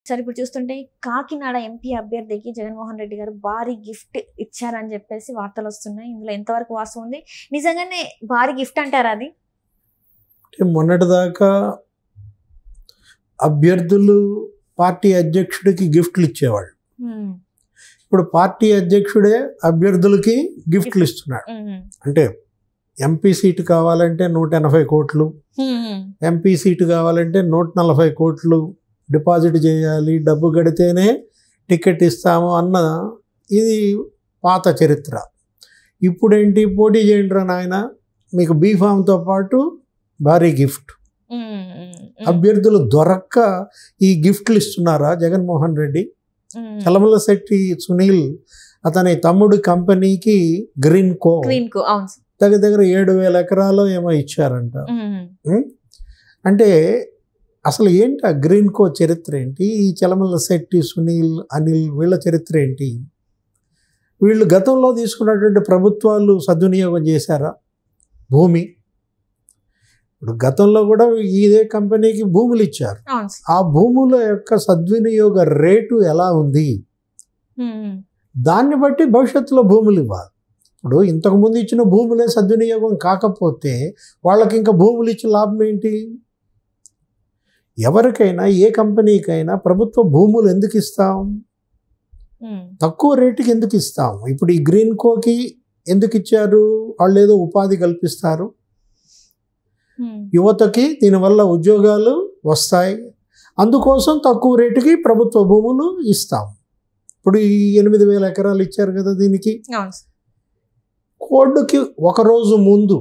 సరే ఇప్పుడు చూస్తుంటే కాకినాడ ఎంపీ అభ్యర్థికి జగన్మోహన్ రెడ్డి గారు భారీ గిఫ్ట్ ఇచ్చారని చెప్పేసి వార్తలు వస్తున్నాయి. ఇందులో ఎంతవరకు వాస్తవం ఉంది? నిజంగానే భారీ గిఫ్ట్ అంటారా అది? మొన్నటిదాకా అభ్యర్థులు పార్టీ అధ్యక్షుడికి గిఫ్ట్లు ఇచ్చేవాళ్ళు. ఇప్పుడు పార్టీ అధ్యక్షుడే అభ్యర్థులకి గిఫ్ట్లు ఇస్తున్నాడు. అంటే ఎంపీ సీటు కావాలంటే 180 కోట్లు, ఎంపీ సీటు కావాలంటే 140 కోట్లు డిపాజిట్ చేయాలి, డబ్బు కడితేనే టికెట్ ఇస్తాము అన్న ఇది పాత చరిత్ర. ఇప్పుడేంటి, పోటీ చేయండి నాయన, మీకు బీఫామ్తో పాటు భారీ గిఫ్ట్. అభ్యర్థులు దొరక్క ఈ గిఫ్ట్లు ఇస్తున్నారా జగన్మోహన్ రెడ్డి? చలమలశెట్టి సునీల్ అతని తమ్ముడి కంపెనీకి గ్రీన్ కో దగ్గర 7,000 ఎకరాలు ఏమో ఇచ్చారంట. అంటే అసలు ఏంటి ఆ గ్రీన్ కో చరిత్ర ఏంటి? ఈ చలమలశెట్టి సునీల్, అనిల్ వీళ్ళ చరిత్ర ఏంటి? వీళ్ళు గతంలో తీసుకున్నటువంటి ప్రభుత్వాలు సద్వినియోగం చేశారా భూమి? ఇప్పుడు గతంలో కూడా ఇదే కంపెనీకి భూములు ఇచ్చారు. ఆ భూముల యొక్క సద్వినియోగ రేటు ఎలా ఉంది, దాన్ని బట్టి భవిష్యత్తులో భూములు ఇవ్వాలి. ఇప్పుడు ఇంతకుముందు ఇచ్చిన భూములే సద్వినియోగం కాకపోతే వాళ్ళకి ఇంకా భూములు ఇచ్చే లాభం ఏంటి? ఎవరికైనా ఏ కంపెనీకైనా ప్రభుత్వ భూములు ఎందుకు ఇస్తాం? తక్కువ రేటుకి ఎందుకు ఇస్తాం? ఇప్పుడు ఈ గ్రీన్ కోకి ఎందుకు ఇచ్చారు? వాళ్ళు ఏదో ఉపాధి కల్పిస్తారు, యువతకి దీనివల్ల ఉద్యోగాలు వస్తాయి, అందుకోసం తక్కువ రేటుకి ప్రభుత్వ భూములు ఇస్తాం. ఇప్పుడు ఈ 8,000 ఎకరాలు ఇచ్చారు కదా, దీనికి కోడ్కి ఒకరోజు ముందు,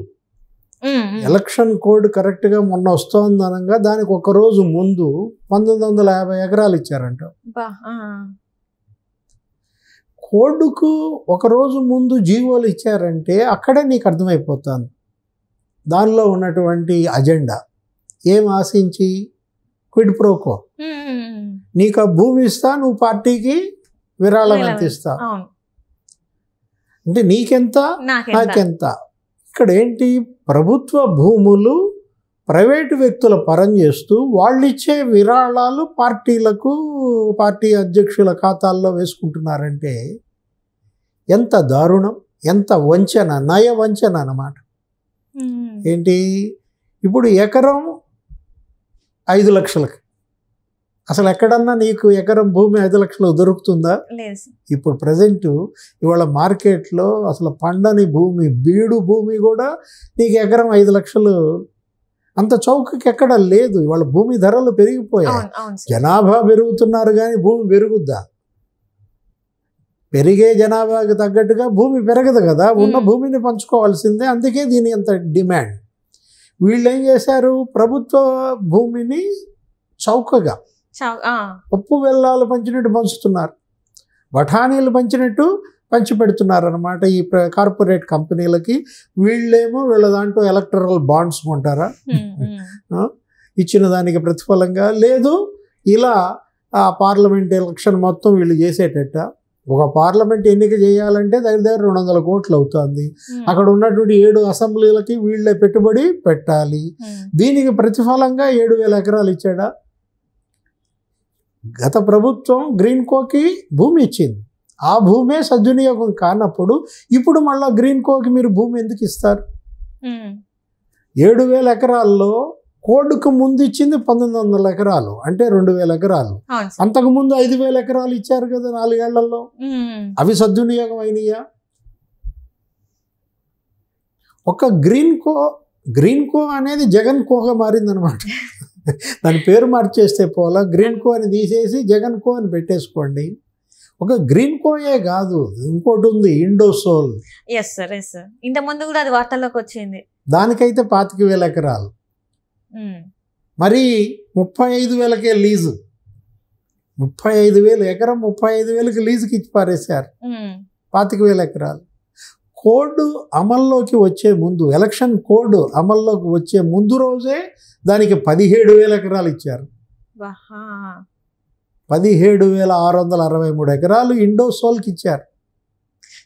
ఎలక్షన్ కోడ్ కరెక్ట్గా మొన్న వస్తోంది అనగా దానికి ఒకరోజు ముందు 1,950 ఎకరాలు ఇచ్చారంట. కోడ్కు ఒకరోజు ముందు జీవోలు ఇచ్చారంటే అక్కడే నీకు అర్థమైపోతుంది దానిలో ఉన్నటువంటి అజెండా. ఏం ఆశించి? Quid pro quo. నీకు ఆ భూమి ఇస్తా, నువ్వు పార్టీకి విరాళం ఎంత ఇస్తా, అంటే నీకెంత నాకెంత. ఇక్కడ ఏంటి, ప్రభుత్వ భూములు ప్రైవేటు వ్యక్తుల పరం చేస్తూ వాళ్ళు ఇచ్చే విరాళాలు పార్టీలకు, పార్టీ అధ్యక్షుల ఖాతాల్లో వేసుకుంటున్నారంటే ఎంత దారుణం, ఎంత వంచన, నయ వంచన అన్నమాట. ఏంటి, ఇప్పుడు ఎకరం 5 లక్షలకి, అసలు ఎక్కడన్నా నీకు ఎకరం భూమి 5 లక్షలకు దొరుకుతుందా? ఇప్పుడు ప్రజెంట్ ఇవాళ మార్కెట్లో అసలు పండని భూమి, బీడు భూమి కూడా నీకు ఎకరం 5 లక్షలు అంత చౌకకి ఎక్కడ లేదు. ఇవాళ భూమి ధరలు పెరిగిపోయాయి. జనాభా పెరుగుతున్నారు కానీ భూమి పెరుగుద్దా? పెరిగే జనాభాకి తగ్గట్టుగా భూమి పెరగదు కదా, ఉన్న భూమిని పంచుకోవాల్సిందే. అందుకే దీని అంత డిమాండ్. వీళ్ళు ఏం చేశారు, ప్రభుత్వ భూమిని చౌకగా పప్పు బెల్లాలు పంచినట్టు పంచుతున్నారు, బఠానీలు పంచినట్టు పంచి పెడుతున్నారు అనమాట ఈ కార్పొరేట్ కంపెనీలకి. వీళ్ళేమో వీళ్ళ దాంట్లో ఎలక్టరల్ బాండ్స్ కొంటారా, ఇచ్చిన దానికి ప్రతిఫలంగా లేదు. ఇలా ఆ పార్లమెంట్ ఎలక్షన్ మొత్తం వీళ్ళు చేసేటట్ట. ఒక పార్లమెంట్ ఎన్నిక చేయాలంటే దగ్గర 200 కోట్లు అవుతుంది. అక్కడ ఉన్నటువంటి 7 అసెంబ్లీలకి వీళ్ళే పెట్టుబడి పెట్టాలి. దీనికి ప్రతిఫలంగా 7,000 ఎకరాలు ఇచ్చాడా? గత ప్రభుత్వం గ్రీన్ కోకి భూమి ఇచ్చింది, ఆ భూమే సద్వినియోగం కానప్పుడు ఇప్పుడు మళ్ళీ గ్రీన్ కోకి మీరు భూమి ఎందుకు ఇస్తారు? 7,000 ఎకరాల్లో కోడ్కు ముందు ఇచ్చింది 1,900 ఎకరాలు, అంటే 2,000 ఎకరాలు. అంతకుముందు 5,000 ఎకరాలు ఇచ్చారు కదా 4 ఏళ్లలో. అవి సద్వినియోగం అయినాయా? ఒక గ్రీన్ కో అనేది జగన్ కోగా మారిందనమాట. దాని పేరు మార్చేస్తే పోలా, గ్రీన్ కో అని తీసేసి జగన్ కో అని పెట్టేసుకోండి. ఒక గ్రీన్ కోయే కాదు, ఇంకోటి ఉంది, ఇండోసోల్. ఇంత ముందు కూడా అది వార్తల్లోకి వచ్చింది. దానికైతే 25,000 ఎకరాలు, మరి 35,000కే లీజు. 35,000 ఎకరం 35,000కి లీజుకి ఇచ్చి పారేశారు. 25,000 ఎకరాలు. కోడ్ అమల్లోకి వచ్చే ముందు, ఎలక్షన్ కోడ్ అమల్లోకి వచ్చే ముందు రోజే దానికి 17,000 ఎకరాలు ఇచ్చారు. 17,663 ఎకరాలు ఇండోసోల్కి ఇచ్చారు.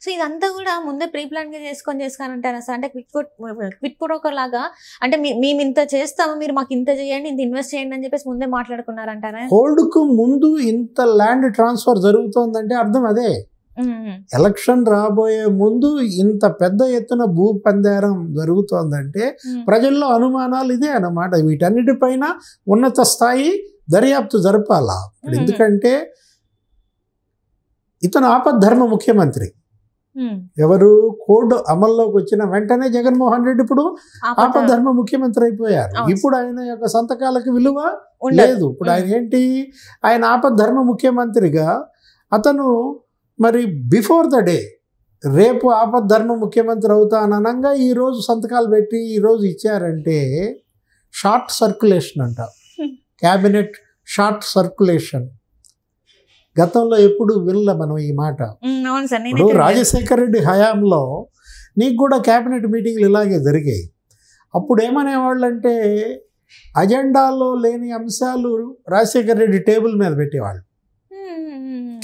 సో ఇదంతా కూడా ముందే ప్రీ ప్లాన్ గా చేసుకుంటారా సార్? అంటే క్విట్ ప్రోకర్ లాగా, అంటే మేము ఇంత చేస్తాము, మీరు మాకు ఇంత చేయండి, ఇంత ఇన్వెస్ట్ చేయండి అని చెప్పేసి ముందే మాట్లాడుకున్నారంటారా? హోల్డ్ కు ముందు ఇంత ల్యాండ్ ట్రాన్స్ఫర్ జరుగుతోందంటే అర్థం అదే. ఎలక్షన్ రాబోయే ముందు ఇంత పెద్ద ఎత్తున భూ పందేరం జరుగుతోందంటే ప్రజల్లో అనుమానాలు ఇదే అన్నమాట. వీటన్నిటిపైన ఉన్నత స్థాయి దర్యాప్తు జరపాలా. ఎందుకంటే ఇతను ఆపద్ధర్మ ముఖ్యమంత్రి. ఎవరు కోడ్ అమల్లోకి వచ్చిన వెంటనే జగన్మోహన్ రెడ్డి ఇప్పుడు ఆపద్ధర్మ ముఖ్యమంత్రి అయిపోయారు. ఇప్పుడు ఆయన యొక్క సంతకాలకు విలువ లేదు. ఇప్పుడు ఆయన ఏంటి, ఆయన ఆపద్ధర్మ ముఖ్యమంత్రిగా అతను మరి బిఫోర్ ద డే రేపు ఆపద్ధర్మ ముఖ్యమంత్రి అవుతాననంగా ఈరోజు సంతకాలు పెట్టి ఈరోజు ఇచ్చారంటే షార్ట్ సర్క్యులేషన్ అంట. క్యాబినెట్ షార్ట్ సర్క్యులేషన్ గతంలో ఎప్పుడు వినలే మనం ఈ మాట. ఇప్పుడు రాజశేఖర రెడ్డి హయాంలో నీకు కూడా క్యాబినెట్ మీటింగ్లు ఇలాగే జరిగాయి. అప్పుడు ఏమనేవాళ్ళు అంటే అజెండాలో లేని అంశాలు రాజశేఖర రెడ్డి టేబుల్ మీద పెట్టేవాళ్ళు.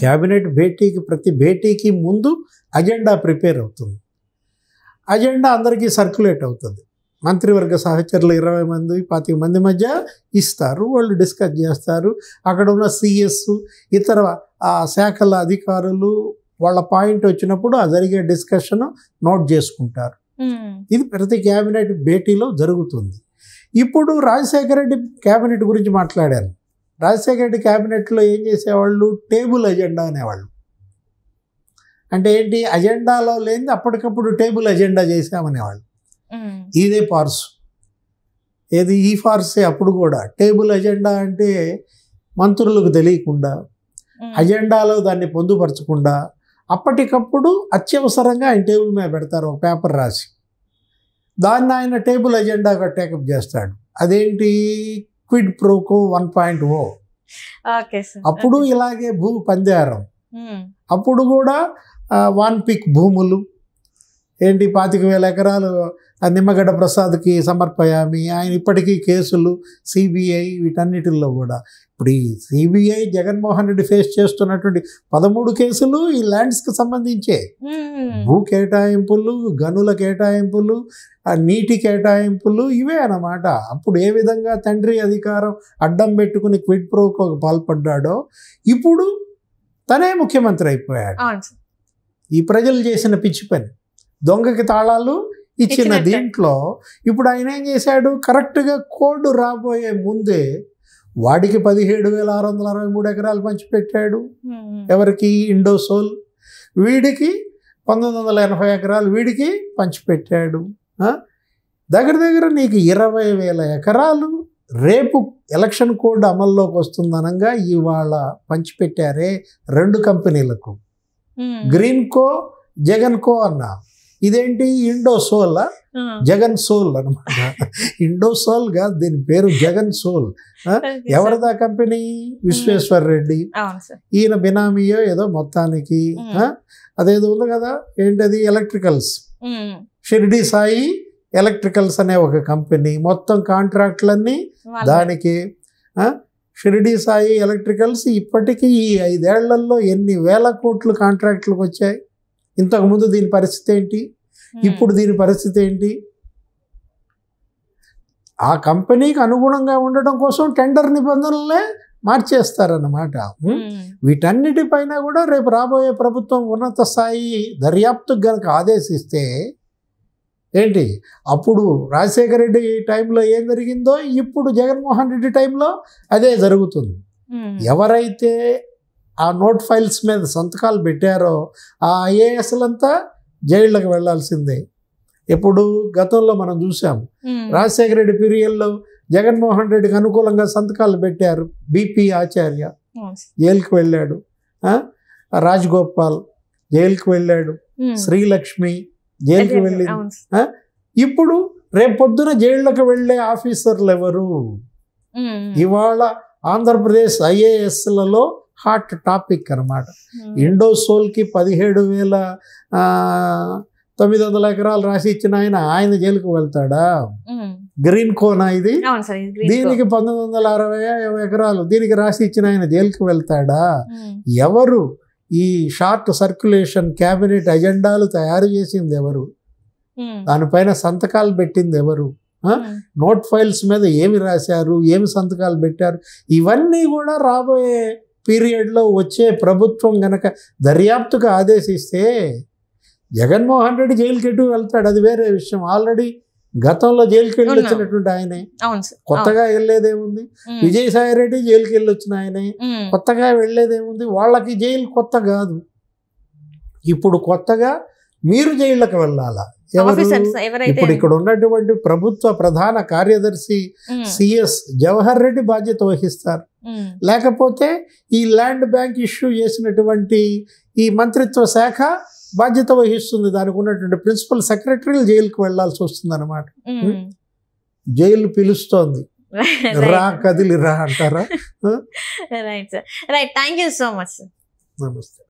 క్యాబినెట్ భేటీకి ప్రతి భేటీకి ముందు అజెండా ప్రిపేర్ అవుతుంది. అజెండా అందరికీ సర్క్యులేట్ అవుతుంది. మంత్రివర్గ సహచరులు 20 మంది 25 మంది మధ్య ఇస్తారు. వాళ్ళు డిస్కస్ చేస్తారు. అక్కడ ఉన్న సిఎస్ ఇతర ఆ శాఖల అధికారులు వాళ్ళ పాయింట్ వచ్చినప్పుడు ఆ జరిగే డిస్కషన్ నోట్ చేసుకుంటారు. ఇది ప్రతి క్యాబినెట్ భేటీలో జరుగుతుంది. ఇప్పుడు రాజశేఖర రెడ్డి క్యాబినెట్ గురించి మాట్లాడారు. రాజశేఖర రెడ్డి క్యాబినెట్లో ఏం చేసేవాళ్ళు, టేబుల్ ఎజెండా అనేవాళ్ళు. అంటే ఏంటి, అజెండాలో లేని అప్పటికప్పుడు టేబుల్ ఎజెండా చేసామనేవాళ్ళు. ఇదే ఫార్స్. ఏది ఈ ఫార్సే. అప్పుడు కూడా టేబుల్ ఎజెండా అంటే మంత్రులకు తెలియకుండా, అజెండాలో దాన్ని పొందుపరచకుండా అప్పటికప్పుడు అత్యవసరంగా ఆయన టేబుల్ మీద పెడతారు ఒక పేపర్ రాసి. దాన్ని ఆయన టేబుల్ ఎజెండాగా టేకప్ చేస్తాడు. అదేంటి, క్విడ్ ప్రోకో 1.0. అప్పుడు ఇలాగే భూ పందేరం. అప్పుడు కూడా వాన్ పిక్ భూములు ఏంటి 25,000 ఎకరాలు నిమ్మగడ్డ ప్రసాద్కి సమర్పయామి. ఆయన ఇప్పటికీ కేసులు సిబిఐ వీటన్నిటిల్లో కూడా. ఇప్పుడు ఈ సిబిఐ జగన్మోహన్ రెడ్డి ఫేస్ చేస్తున్నటువంటి 13 కేసులు ఈ ల్యాండ్స్కి సంబంధించే. భూ కేటాయింపులు, గనుల కేటాయింపులు, నీటి కేటాయింపులు ఇవే అన్నమాట. అప్పుడు ఏ విధంగా తండ్రి అధికారం అడ్డం పెట్టుకుని క్విడ్ ప్రోకోకు పాల్పడ్డాడో ఇప్పుడు తనే ముఖ్యమంత్రి అయిపోయాడు. ఈ ప్రజలు చేసిన పిచ్చి పని, దొంగకి తాళాలు ఇచ్చిన దీంట్లో ఇప్పుడు ఆయన ఏం చేశాడు, కరెక్ట్గా కోడ్ రాబోయే ముందే వాడికి 17,663 ఎకరాలు పంచిపెట్టాడు. ఎవరికి, ఇండోసోల్. వీడికి 1980 ఎకరాలు వీడికి పంచిపెట్టాడు. దగ్గర దగ్గర నీకు 20,000 ఎకరాలు రేపు ఎలక్షన్ కోడ్ అమల్లోకి వస్తుందనగా ఇవాళ పంచిపెట్టారే 2 కంపెనీలకు, గ్రీన్కో జగన్కో అన్నా. ఇదేంటి, ఇండోసోల్ జగన్ సోల్ అనమాట. ఇండోసోల్ కాదు, దీని పేరు జగన్ సోల్. ఎవరిదా కంపెనీ, విశ్వేశ్వర్ రెడ్డి. ఈయన బినామీయో ఏదో మొత్తానికి. అదేదో ఉంది కదా, ఏంటది, ఎలక్ట్రికల్స్. షిరిడి సాయి ఎలక్ట్రికల్స్ అనే ఒక కంపెనీ. మొత్తం కాంట్రాక్ట్లన్నీ దానికి. షిరిడి సాయి ఎలక్ట్రికల్స్ ఇప్పటికీ ఈ 5 ఏళ్లలో ఎన్ని వేల కోట్లు కాంట్రాక్ట్లకు వచ్చాయి. ఇంతకుముందు దీని పరిస్థితి ఏంటి, ఇప్పుడు దీని పరిస్థితి ఏంటి? ఆ కంపెనీకి అనుగుణంగా ఉండడం కోసం టెండర్ నిబంధనలే మార్చేస్తారన్నమాట. వీటన్నిటిపైన కూడా రేపు రాబోయే ప్రభుత్వం ఉన్నత స్థాయి దర్యాప్తుకు గనక ఆదేశిస్తే ఏంటి, అప్పుడు రాజశేఖర రెడ్డి టైంలో ఏం జరిగిందో ఇప్పుడు జగన్మోహన్ రెడ్డి టైంలో అదే జరుగుతుంది. ఎవరైతే ఆ నోట్ ఫైల్స్ మీద సంతకాలు పెట్టారో ఆ ఐఏఎస్లంతా జైళ్ళకి వెళ్లాల్సిందే. ఎప్పుడు గతంలో మనం చూసాం, రాజశేఖర రెడ్డి పీరియడ్లో జగన్మోహన్ రెడ్డికి అనుకూలంగా సంతకాలు పెట్టారు. బిపి ఆచార్య జైలుకి వెళ్ళాడు, రాజగోపాల్ జైలుకి వెళ్ళాడు, శ్రీలక్ష్మి జైలుకి వెళ్ళింది. ఇప్పుడు రేపొద్దున జైళ్ళకి వెళ్ళే ఆఫీసర్లు ఎవరు? ఇవాళ ఆంధ్రప్రదేశ్ ఐఏఎస్లలో హాట్ టాపిక్ అనమాట. ఇండోసోల్కి 17,900 ఎకరాలు రాసి ఇచ్చిన ఆయన జైలుకు వెళ్తాడా? గ్రీన్ కోనా ఇది, దీనికి 1960 ఎకరాలు దీనికి రాసి ఇచ్చిన ఆయన జైలుకు వెళ్తాడా? ఎవరు ఈ షార్ట్ సర్క్యులేషన్ క్యాబినెట్ ఎజెండాలు తయారు చేసింది ఎవరు, దానిపైన సంతకాలు పెట్టింది ఎవరు, నోట్ ఫైల్స్ మీద ఏమి రాశారు, ఏమి సంతకాలు పెట్టారు, ఇవన్నీ కూడా రాబోయే పీరియడ్లో వచ్చే ప్రభుత్వం గనక దర్యాప్తుకు ఆదేశిస్తే జగన్మోహన్ రెడ్డి జైలుకి ఎటు వెళ్తాడు, అది వేరే విషయం. ఆల్రెడీ గతంలో జైలుకి వెళ్ళి వచ్చినటువంటి ఆయనే, కొత్తగా వెళ్ళేదేముంది. విజయసాయి రెడ్డి జైలుకి వెళ్ళి వచ్చిన ఆయనే, కొత్తగా వెళ్ళేదేముంది. వాళ్ళకి జైలు కొత్త కాదు, ఇప్పుడు కొత్తగా మీరు జైళ్ళకి వెళ్ళాలా. ఇప్పుడు ఇక్కడ ఉన్నటువంటి ప్రభుత్వ ప్రధాన కార్యదర్శి సిఎస్ జవహర్ రెడ్డి బాధ్యత వహిస్తారు, లేకపోతే ఈ ల్యాండ్ బ్యాంక్ ఇష్యూ చేసినటువంటి ఈ మంత్రిత్వ శాఖ బాధ్యత వహిస్తుంది. దానికి ఉన్నటువంటి ప్రిన్సిపల్ సెక్రటరీలు జైలుకి వెళ్లాల్సి వస్తుంది అన్నమాట. జైలు పిలుస్తోంది, రా కదిలి రా అంటారా. Right sir, right. Thank you so much sir. నమస్తే.